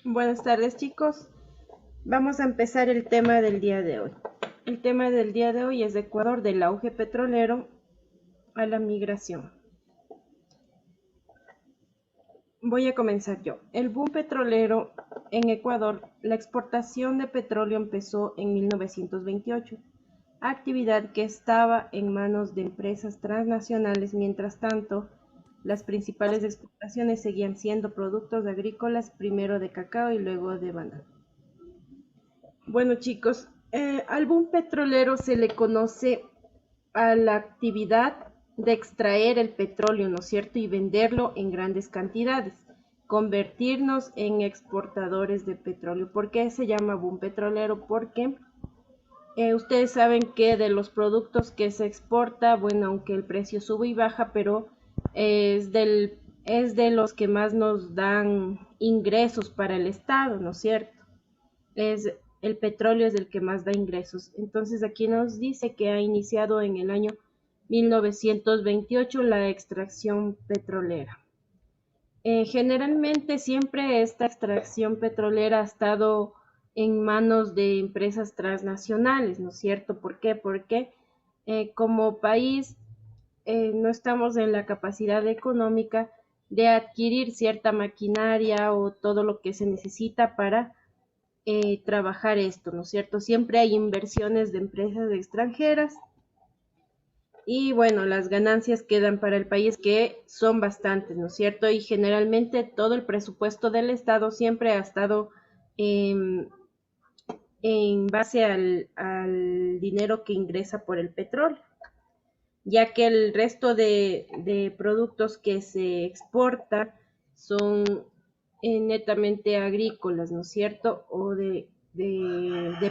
Buenas tardes, chicos. Vamos a empezar el tema del día de hoy. El tema del día de hoy es Ecuador, del auge petrolero a la migración. Voy a comenzar yo. El boom petrolero en Ecuador, la exportación de petróleo empezó en 1928, actividad que estaba en manos de empresas transnacionales. Mientras tanto, las principales exportaciones seguían siendo productos agrícolas, primero de cacao y luego de banano. Bueno, chicos, al boom petrolero se le conoce a la actividad de extraer el petróleo, ¿no es cierto? Y venderlo en grandes cantidades, convertirnos en exportadores de petróleo. ¿Por qué se llama boom petrolero? Porque ustedes saben que de los productos que se exporta, bueno, aunque el precio sube y baja, pero es de los que más nos dan ingresos para el Estado, ¿no es cierto? El petróleo es el que más da ingresos. Entonces aquí nos dice que ha iniciado en el año 1928 la extracción petrolera. Generalmente siempre esta extracción petrolera ha estado en manos de empresas transnacionales, ¿no es cierto? ¿Por qué? Porque como país no estamos en la capacidad económica de adquirir cierta maquinaria o todo lo que se necesita para trabajar esto, ¿no es cierto? Siempre hay inversiones de empresas extranjeras y bueno, las ganancias quedan para el país, que son bastantes, ¿no es cierto? Y generalmente todo el presupuesto del Estado siempre ha estado eh, en base al dinero que ingresa por el petróleo, ya que el resto de productos que se exporta son netamente agrícolas, ¿no es cierto? O de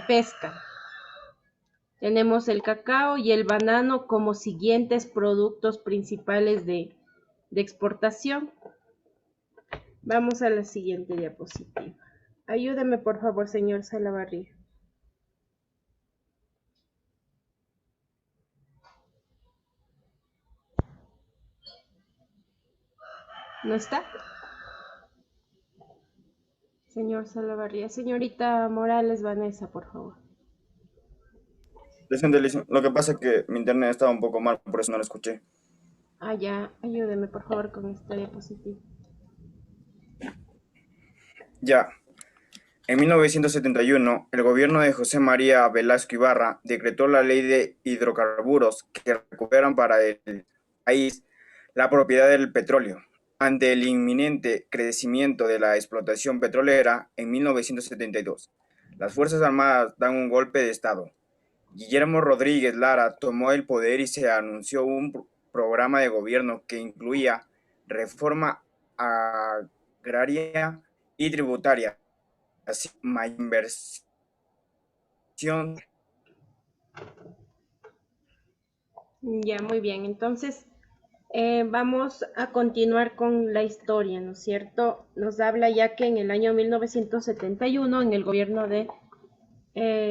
pesca. Tenemos el cacao y el banano como siguientes productos principales de exportación. Vamos a la siguiente diapositiva. Ayúdeme, por favor, señor Salavarría. ¿No está? Señor Salavarría. Señorita Morales Vanessa, por favor. Presente, Liz. Lo que pasa es que mi internet estaba un poco mal, por eso no lo escuché. Ah, ya. Ayúdeme, por favor, con esta diapositiva. Ya, en 1971, el gobierno de José María Velasco Ibarra decretó la ley de hidrocarburos que recuperan para el país la propiedad del petróleo. Ante el inminente crecimiento de la explotación petrolera en 1972, las Fuerzas Armadas dan un golpe de Estado. Guillermo Rodríguez Lara tomó el poder y se anunció un programa de gobierno que incluía reforma agraria y tributaria, así como mayor inversión. Ya, muy bien. Entonces, vamos a continuar con la historia, ¿no es cierto? Nos habla ya que en el año 1971, en el gobierno de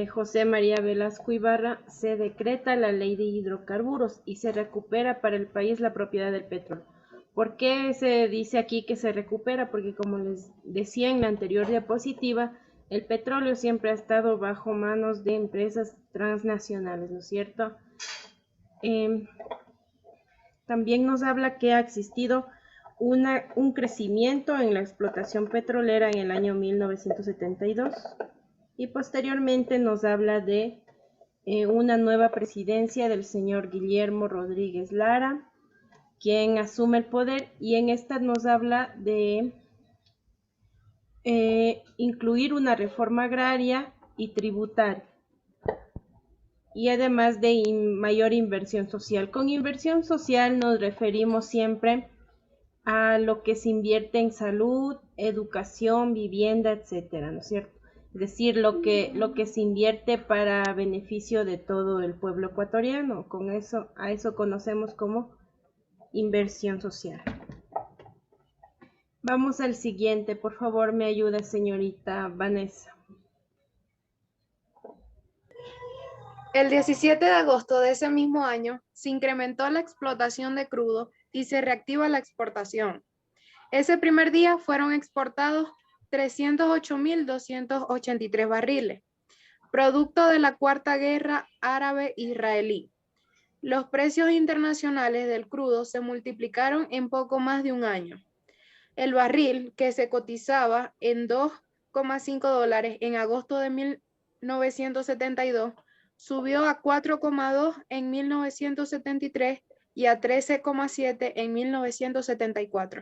José María Velasco Ibarra, se decreta la ley de hidrocarburos y se recupera para el país la propiedad del petróleo. ¿Por qué se dice aquí que se recupera? Porque como les decía en la anterior diapositiva, el petróleo siempre ha estado bajo manos de empresas transnacionales, ¿no es cierto? Eh, También nos habla que ha existido un crecimiento en la explotación petrolera en el año 1972 y posteriormente nos habla de una nueva presidencia del señor Guillermo Rodríguez Lara, quien asume el poder, y en esta nos habla de incluir una reforma agraria y tributaria y además de mayor inversión social. Con inversión social nos referimos siempre a lo que se invierte en salud, educación, vivienda, etcétera, ¿no es cierto? Es decir, lo que se invierte para beneficio de todo el pueblo ecuatoriano. Con eso, a eso conocemos como inversión social. Vamos al siguiente, por favor, me ayuda, señorita Vanessa. El 17 de agosto de ese mismo año se incrementó la explotación de crudo y se reactiva la exportación. Ese primer día fueron exportados 308.283 barriles, producto de la Cuarta Guerra Árabe-Israelí. Los precios internacionales del crudo se multiplicaron en poco más de un año. El barril, que se cotizaba en $2,5 en agosto de 1972, subió a 4,2 en 1973 y a 13,7 en 1974.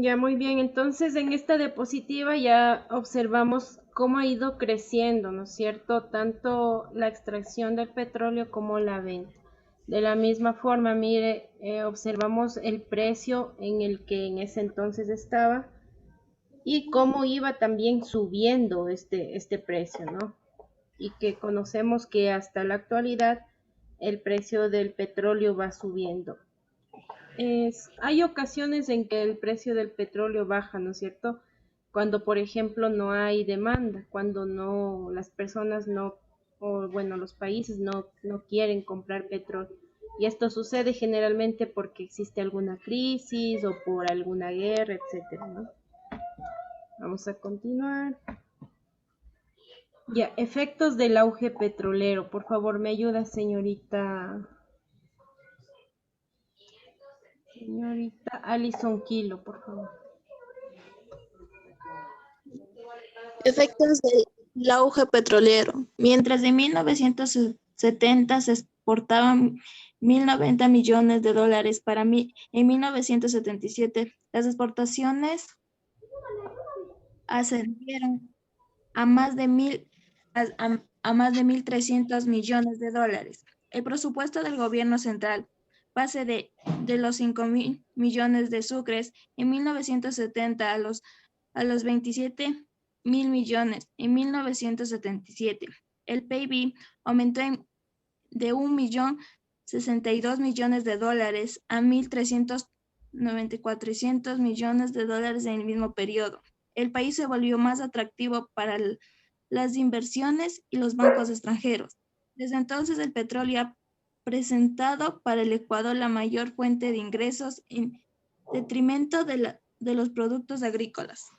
Ya, muy bien. Entonces, en esta diapositiva ya observamos cómo ha ido creciendo, ¿no es cierto? Tanto la extracción del petróleo como la venta. De la misma forma, mire, observamos el precio en el que en ese entonces estaba y cómo iba también subiendo este precio, ¿no? Y que conocemos que hasta la actualidad el precio del petróleo va subiendo. Hay ocasiones en que el precio del petróleo baja, ¿no es cierto? Cuando, por ejemplo, no hay demanda, cuando no, las personas no, o bueno, los países no quieren comprar petróleo. Y esto sucede generalmente porque existe alguna crisis o por alguna guerra, etcétera, ¿no? Vamos a continuar. Ya, efectos del auge petrolero. Por favor, me ayuda, señorita Alison Kilo, por favor. Efectos del auge petrolero. Mientras en 1970 se exportaban 1.090 millones de dólares, en 1977 las exportaciones ascendieron a más de 1.300 millones de dólares. El presupuesto del gobierno central pase de los 5.000 millones de sucres en 1970 a los 27.000 millones en 1977. El PIB aumentó de 1.062 millones de dólares a 1.394 millones de dólares en el mismo periodo. El país se volvió más atractivo para las inversiones y los bancos extranjeros. Desde entonces, el petróleo ha presentado para el Ecuador la mayor fuente de ingresos en detrimento de los productos agrícolas.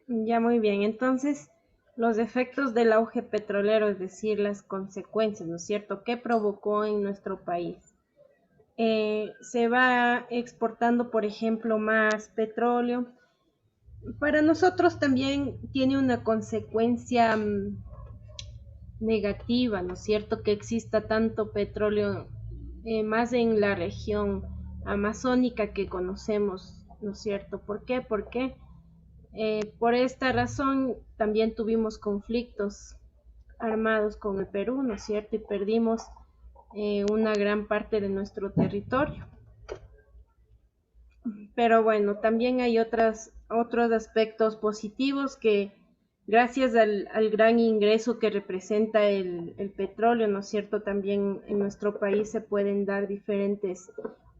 Ya, muy bien. Entonces, los efectos del auge petrolero, es decir, las consecuencias, ¿no es cierto?, ¿qué provocó en nuestro país? Se va exportando, por ejemplo, más petróleo. Para nosotros también tiene una consecuencia negativa, ¿no es cierto?, que exista tanto petróleo más en la región amazónica que conocemos, ¿no es cierto? ¿Por qué? Porque por esta razón también tuvimos conflictos armados con el Perú, ¿no es cierto? Y perdimos una gran parte de nuestro territorio. Pero bueno, también hay otros aspectos positivos que gracias al gran ingreso que representa el petróleo, ¿no es cierto? También en nuestro país se pueden dar diferentes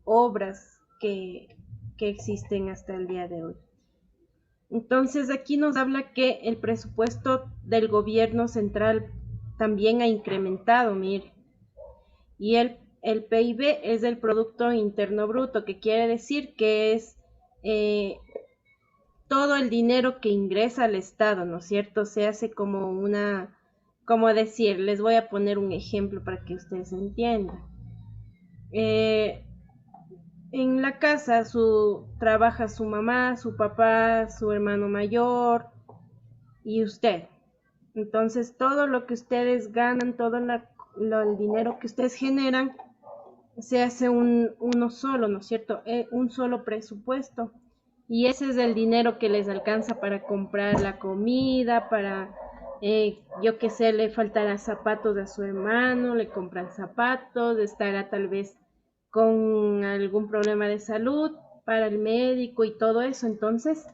obras que existen hasta el día de hoy. Entonces aquí nos habla que el presupuesto del gobierno central también ha incrementado, mire, y el PIB es el Producto Interno Bruto, que quiere decir que es todo el dinero que ingresa al Estado, ¿no es cierto? Se hace como como decir, les voy a poner un ejemplo para que ustedes entiendan. En la casa trabaja su mamá, su papá, su hermano mayor y usted. Entonces todo lo que ustedes ganan, todo el dinero que ustedes generan, se hace uno solo, ¿no es cierto? Un solo presupuesto. Y ese es el dinero que les alcanza para comprar la comida, para, yo qué sé, le faltará zapatos a su hermano, le compran zapatos, estará tal vez con algún problema de salud para el médico y todo eso. Entonces,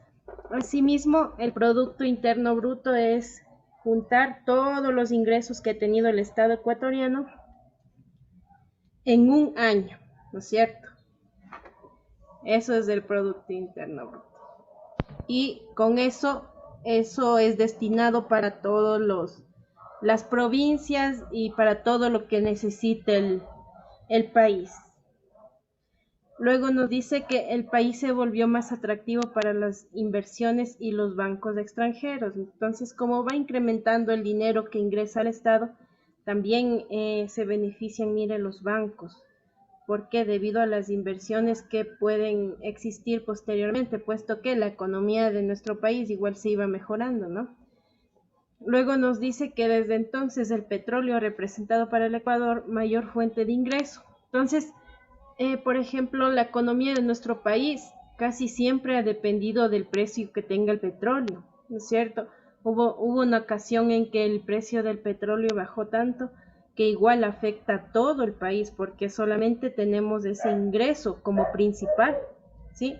asimismo, el Producto Interno Bruto es juntar todos los ingresos que ha tenido el Estado ecuatoriano en un año, ¿no es cierto? Eso es el Producto Interno Bruto. Y con eso es destinado para todas las provincias y para todo lo que necesite el país. Luego nos dice que el país se volvió más atractivo para las inversiones y los bancos extranjeros. Entonces, como va incrementando el dinero que ingresa al Estado, también se benefician, mire, los bancos. ¿Por qué? Debido a las inversiones que pueden existir posteriormente, puesto que la economía de nuestro país igual se iba mejorando, ¿no? Luego nos dice que desde entonces el petróleo ha representado para el Ecuador mayor fuente de ingreso. Entonces, por ejemplo, la economía de nuestro país casi siempre ha dependido del precio que tenga el petróleo, ¿no es cierto? Hubo una ocasión en que el precio del petróleo bajó tanto que igual afecta a todo el país porque solamente tenemos ese ingreso como principal, ¿sí?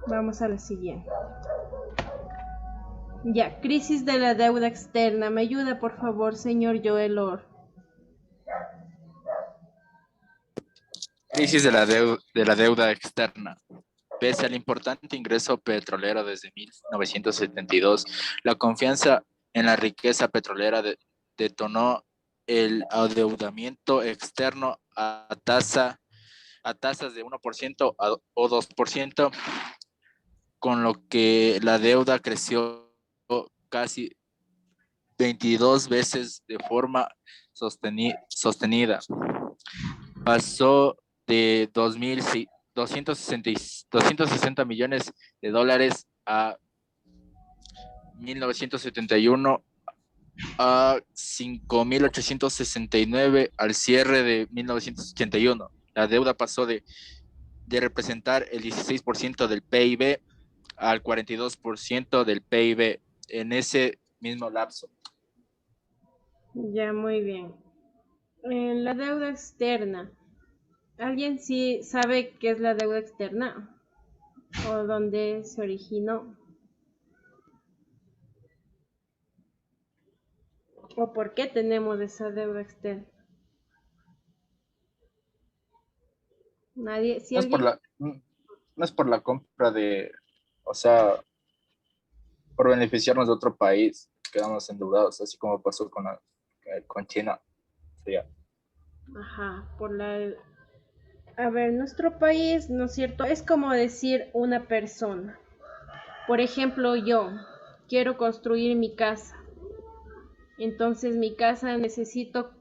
Vamos a la siguiente. Ya, crisis de la deuda externa. ¿Me ayuda, por favor, señor Joel Or? Crisis de la deuda externa. Pese al importante ingreso petrolero desde 1972, la confianza en la riqueza petrolera detonó el adeudamiento externo a tasas de 1% o 2%, con lo que la deuda creció casi 22 veces de forma sostenida. Pasó de 260 millones de dólares a 1971 a 5.869 al cierre de 1981. La deuda pasó de representar el 16% del PIB al 42% del PIB en ese mismo lapso. Ya, muy bien. La deuda externa. ¿Alguien sí sabe qué es la deuda externa? ¿O dónde se originó? ¿O por qué tenemos esa deuda externa? Nadie, si No es por alguien, no es por la compra de, o sea, por beneficiarnos de otro país, quedamos endeudados, así como pasó con China. Sí. ajá, a ver, nuestro país, ¿no es cierto? Es como decir una persona. Por ejemplo, yo quiero construir mi casa. Entonces, mi casa necesito,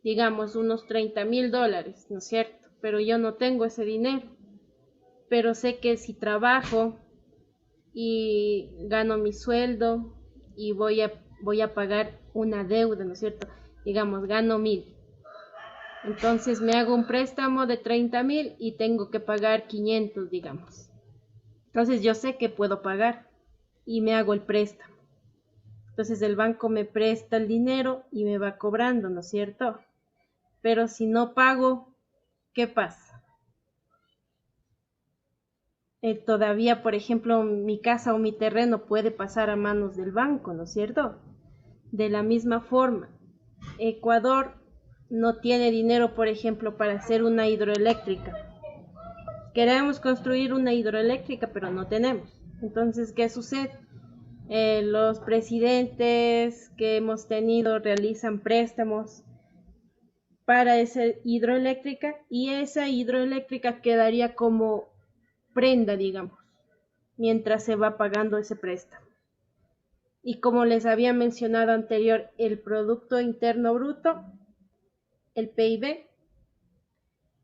digamos, unos $30,000, ¿no es cierto? Pero yo no tengo ese dinero. Pero sé que si trabajo y gano mi sueldo y voy a pagar una deuda, ¿no es cierto? Digamos, gano 1,000. Entonces me hago un préstamo de 30,000 y tengo que pagar 500, digamos. Entonces yo sé que puedo pagar y me hago el préstamo. Entonces el banco me presta el dinero y me va cobrando, ¿no es cierto? Pero si no pago, ¿qué pasa? Todavía, por ejemplo, mi casa o mi terreno puede pasar a manos del banco, ¿no es cierto? De la misma forma, Ecuador no tiene dinero, por ejemplo, para hacer una hidroeléctrica. Queremos construir una hidroeléctrica, pero no tenemos. Entonces, ¿qué sucede? Los presidentes que hemos tenido realizan préstamos para esa hidroeléctrica y esa hidroeléctrica quedaría como prenda, digamos, mientras se va pagando ese préstamo. Y como les había mencionado anterior, el Producto Interno Bruto, el PIB,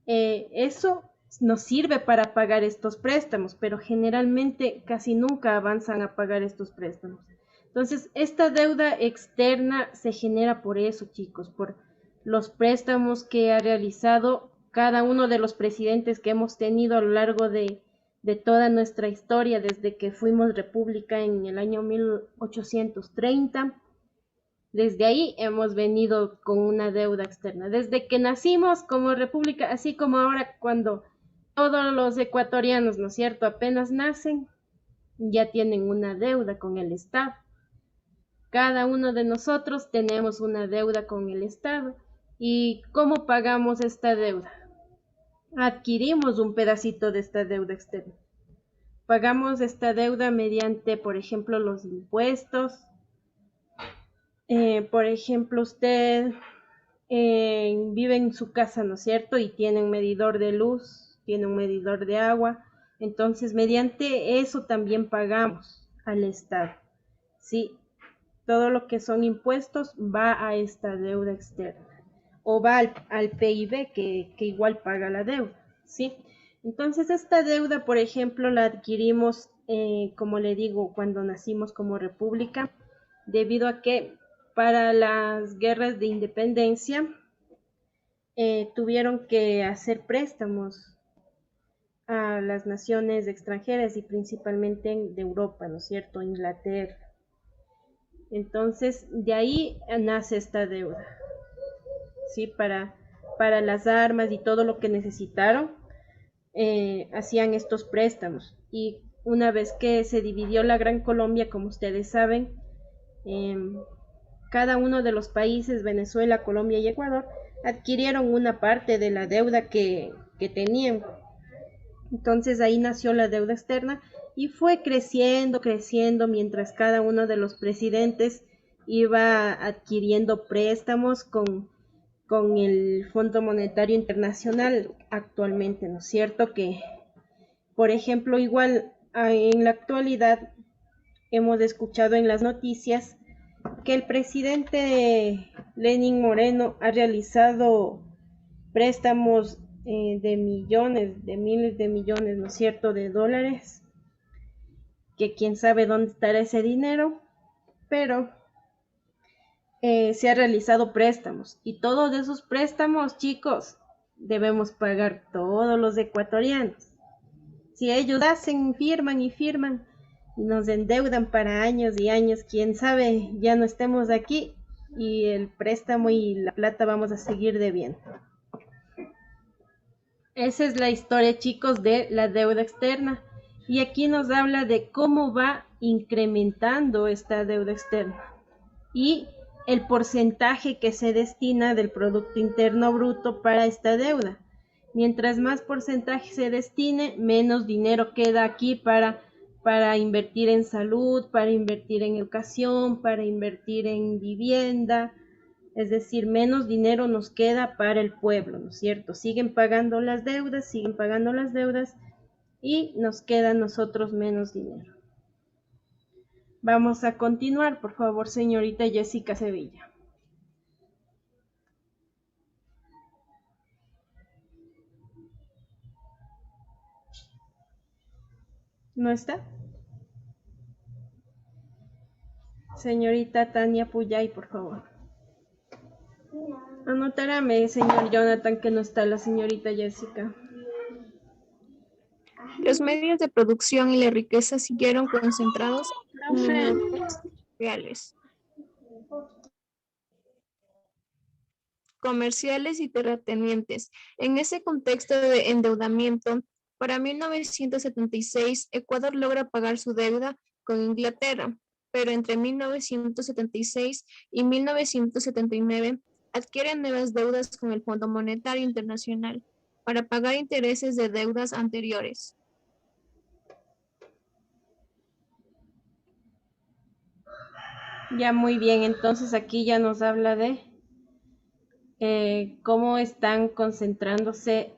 eso nos sirve para pagar estos préstamos, pero generalmente casi nunca avanzan a pagar estos préstamos. Entonces, esta deuda externa se genera por eso, chicos, por los préstamos que ha realizado cada uno de los presidentes que hemos tenido a lo largo de toda nuestra historia, desde que fuimos república en el año 1830. Desde ahí hemos venido con una deuda externa. Desde que nacimos como república, así como ahora cuando todos los ecuatorianos, ¿no es cierto?, apenas nacen, ya tienen una deuda con el Estado. Cada uno de nosotros tenemos una deuda con el Estado. ¿Y cómo pagamos esta deuda? Adquirimos un pedacito de esta deuda externa. Pagamos esta deuda mediante, por ejemplo, los impuestos. Por ejemplo, usted viven en su casa, ¿no es cierto? Y tienen medidor de luz, tienen un medidor de agua. Entonces, mediante eso también pagamos al Estado, ¿sí? Todo lo que son impuestos va a esta deuda externa o va al PIB que igual paga la deuda, ¿sí? Entonces, esta deuda, por ejemplo, la adquirimos, como le digo, cuando nacimos como república, debido a que para las guerras de independencia tuvieron que hacer préstamos a las naciones extranjeras y principalmente de Europa, ¿no es cierto? Inglaterra. Entonces, de ahí nace esta deuda, ¿sí? Para las armas y todo lo que necesitaron, hacían estos préstamos. Y una vez que se dividió la Gran Colombia, como ustedes saben, cada uno de los países, Venezuela, Colombia y Ecuador, adquirieron una parte de la deuda que tenían. Entonces ahí nació la deuda externa y fue creciendo, creciendo, mientras cada uno de los presidentes iba adquiriendo préstamos con el Fondo Monetario Internacional actualmente, ¿no es cierto? Que, por ejemplo, igual en la actualidad hemos escuchado en las noticias que el presidente Lenín Moreno ha realizado préstamos de millones, de miles de millones, ¿no es cierto?, de dólares, que quién sabe dónde estará ese dinero, pero se ha realizado préstamos y todos esos préstamos, chicos, debemos pagar todos los ecuatorianos. Si ellos hacen, firman y firman y nos endeudan para años y años, quién sabe, ya no estemos aquí y el préstamo y la plata vamos a seguir debiendo. Esa es la historia, chicos, de la deuda externa. Y aquí nos habla de cómo va incrementando esta deuda externa y el porcentaje que se destina del Producto Interno Bruto para esta deuda. Mientras más porcentaje se destine, menos dinero queda aquí para invertir en salud, para invertir en educación, para invertir en vivienda. Es decir, menos dinero nos queda para el pueblo, ¿no es cierto? Siguen pagando las deudas y nos queda a nosotros menos dinero. Vamos a continuar, por favor, señorita Jessica Sevilla. ¿No está? Señorita Tania Puyay, por favor. Anotárame, señor Jonathan, que no está la señorita Jessica. Los medios de producción y la riqueza siguieron concentrados en los reales, comerciales y terratenientes. En ese contexto de endeudamiento, para 1976, Ecuador logra pagar su deuda con Inglaterra, pero entre 1976 y 1979 adquiere nuevas deudas con el Fondo Monetario Internacional para pagar intereses de deudas anteriores. Ya, muy bien, entonces aquí ya nos habla de cómo están concentrándose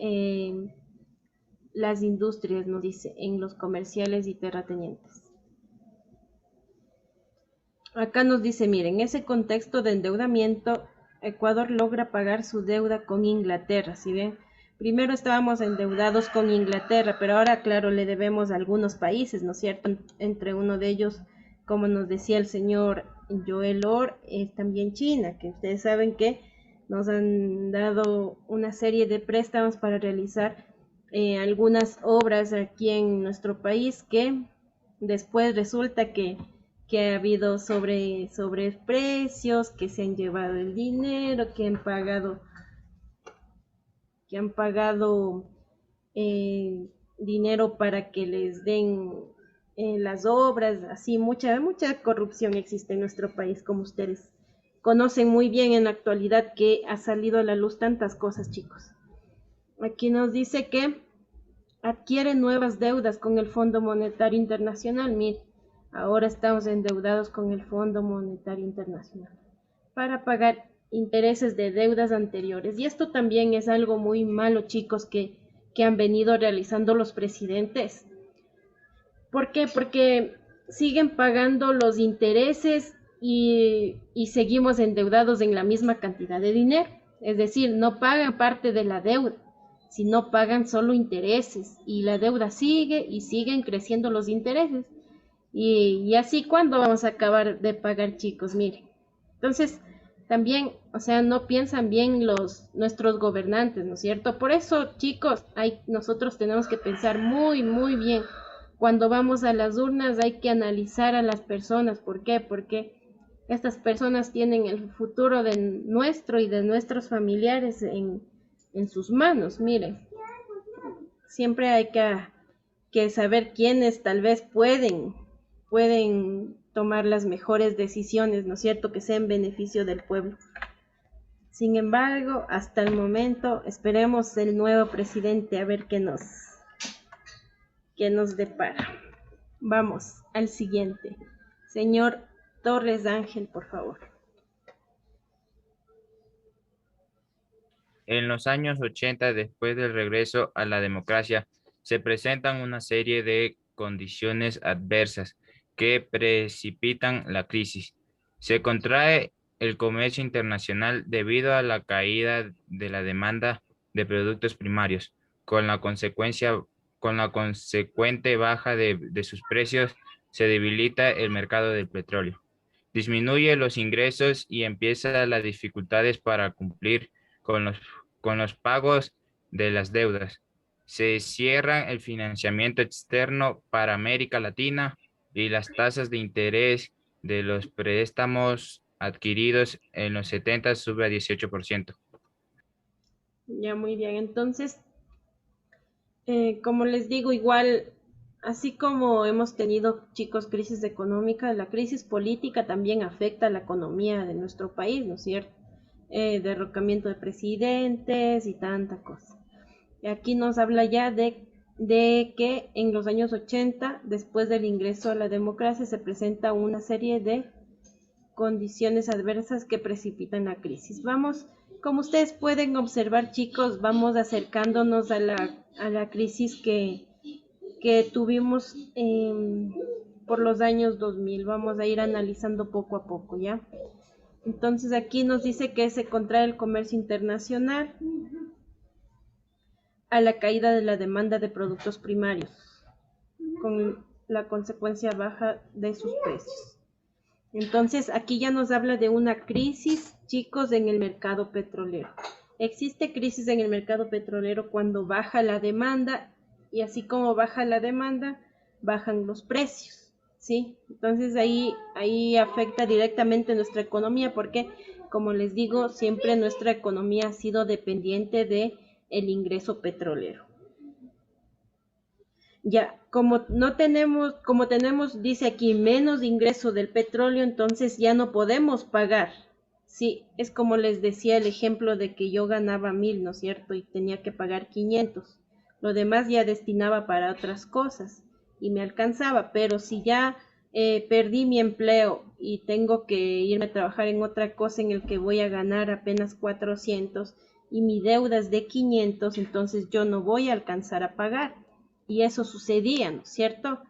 las industrias, nos dice, en los comerciales y terratenientes. Acá nos dice, miren, en ese contexto de endeudamiento, Ecuador logra pagar su deuda con Inglaterra, ¿sí ven? Primero estábamos endeudados con Inglaterra, pero ahora, claro, le debemos a algunos países, ¿no es cierto? Entre uno de ellos, como nos decía el señor Joel Orr, es también China, que ustedes saben que nos han dado una serie de préstamos para realizar algunas obras aquí en nuestro país que después resulta que ha habido sobreprecios, que se han llevado el dinero, que han pagado dinero para que les den las obras, así mucha corrupción existe en nuestro país, como ustedes conocen muy bien en la actualidad, que ha salido a la luz tantas cosas, chicos. Aquí nos dice que adquiere nuevas deudas con el Fondo Monetario Internacional. Mire, ahora estamos endeudados con el Fondo Monetario Internacional para pagar intereses de deudas anteriores. Y esto también es algo muy malo, chicos, que han venido realizando los presidentes. ¿Por qué? Porque siguen pagando los intereses y seguimos endeudados en la misma cantidad de dinero. Es decir, no pagan parte de la deuda, sino pagan solo intereses. Y la deuda sigue y siguen creciendo los intereses. Y así, ¿cuándo vamos a acabar de pagar, chicos? Miren. Entonces, también, o sea, no piensan bien nuestros gobernantes, ¿no es cierto? Por eso, chicos, nosotros tenemos que pensar muy, muy bien. Cuando vamos a las urnas hay que analizar a las personas. ¿Por qué? Porque estas personas tienen el futuro de nuestro y de nuestros familiares en sus manos. Miren, siempre hay que saber quiénes tal vez pueden tomar las mejores decisiones, ¿no es cierto?, que sea en beneficio del pueblo. Sin embargo, hasta el momento, esperemos el nuevo presidente a ver qué nos depara. Vamos al siguiente. Señor Torres Ángel, por favor. En los años 80, después del regreso a la democracia, se presentan una serie de condiciones adversas que precipitan la crisis. Se contrae el comercio internacional debido a la caída de la demanda de productos primarios, con la consecuente baja de sus precios, se debilita el mercado del petróleo. Disminuye los ingresos y empiezan las dificultades para cumplir con los pagos de las deudas. Se cierra el financiamiento externo para América Latina y las tasas de interés de los préstamos adquiridos en los 70 sube a 18%. Ya, muy bien. Entonces, como les digo, igual, así como hemos tenido, chicos, crisis económica, la crisis política también afecta a la economía de nuestro país, ¿no es cierto? Derrocamiento de presidentes y tanta cosa. Y aquí nos habla ya de que en los años 80, después del ingreso a la democracia, se presenta una serie de condiciones adversas que precipitan la crisis. Vamos, como ustedes pueden observar, chicos, vamos acercándonos a la crisis que tuvimos por los años 2000. Vamos a ir analizando poco a poco, ¿ya? Entonces aquí nos dice que se contrae el comercio internacional a la caída de la demanda de productos primarios, con la consecuencia baja de sus precios. Entonces aquí ya nos habla de una crisis, chicos, en el mercado petrolero. Existe crisis en el mercado petrolero cuando baja la demanda, y así como baja la demanda, bajan los precios, ¿sí? Entonces ahí afecta directamente nuestra economía, porque, como les digo, siempre nuestra economía ha sido dependiente de el ingreso petrolero. Ya, como tenemos, dice aquí, menos ingreso del petróleo, entonces ya no podemos pagar. Sí, es como les decía el ejemplo de que yo ganaba 1,000, ¿no es cierto? Y tenía que pagar 500. Lo demás ya destinaba para otras cosas y me alcanzaba, pero si ya perdí mi empleo y tengo que irme a trabajar en otra cosa en el que voy a ganar apenas 400 y mi deuda es de 500, entonces yo no voy a alcanzar a pagar. Y eso sucedía, ¿no es cierto?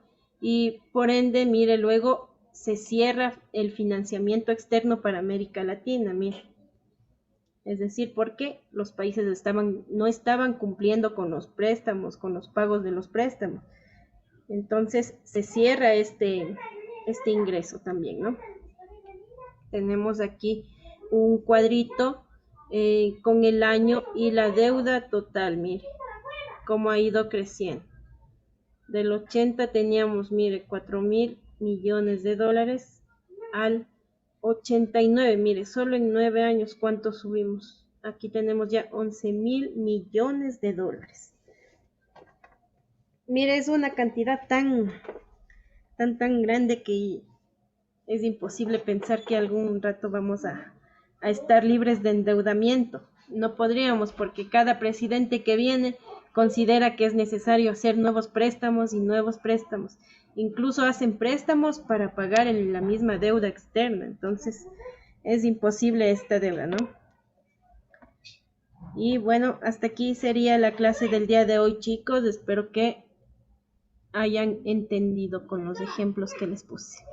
Y por ende, mire, luego se cierra el financiamiento externo para América Latina, mire. Es decir, porque los países no estaban cumpliendo con los préstamos, con los pagos de los préstamos. Entonces se cierra este ingreso también, ¿no? Tenemos aquí un cuadrito con el año y la deuda total, mire, cómo ha ido creciendo. Del 80 teníamos, mire, 4,000 millones de dólares al 89, mire, solo en 9 años, ¿cuánto subimos? Aquí tenemos ya 11,000 millones de dólares. Mire, es una cantidad tan grande que es imposible pensar que algún rato vamos a estar libres de endeudamiento. No podríamos, porque cada presidente que viene considera que es necesario hacer nuevos préstamos y nuevos préstamos. Incluso hacen préstamos para pagar la misma deuda externa. Entonces, es imposible esta deuda, ¿no? Y bueno, hasta aquí sería la clase del día de hoy, chicos. Espero que hayan entendido con los ejemplos que les puse.